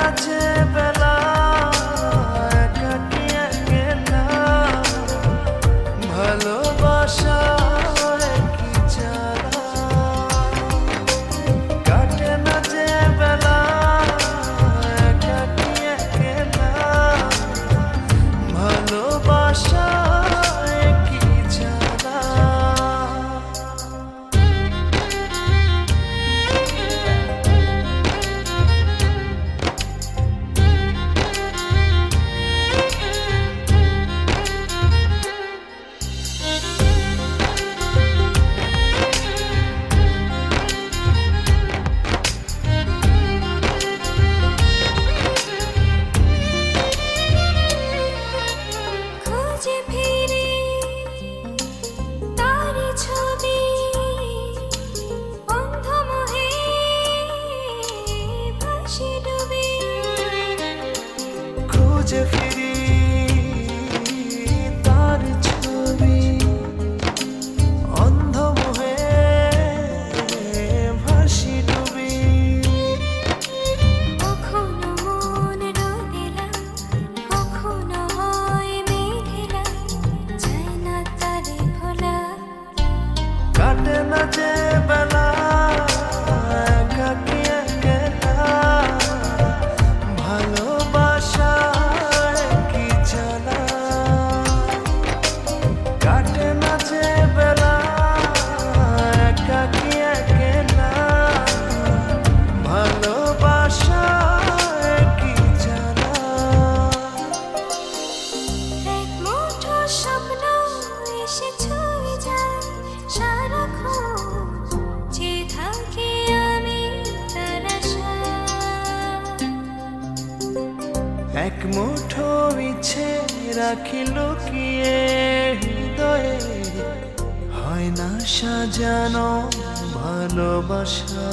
না যে বেলা একাকী একলা ভালোবাসা কি জ্বালা কাটে না যে বেলা একাকী একলা ভালোবাসা কি জ্বালা খুঁজে ফিরি তার ছবি অন্ধ মোহে ভাসি ডুবি কখনো মন রোদেলা কখনো হয় মেঘেলা যায় না তারে ভোলা কাটে না যে বেলা একাকী একলা ভালোবাসা কি জ্বালা কাটে না যে বেলা একাকী একলা ভালোবাসা কি জ্বালা এক মুঠো স্বপ্ন এসে ছুঁয়ে যায় সারাক্ষণ যে থাকি আমি তার আশায় এক মুঠো ইচ্ছে রাখি লুকিয়ে হৃদয়ে হয় না সাজানো ভালোবাসা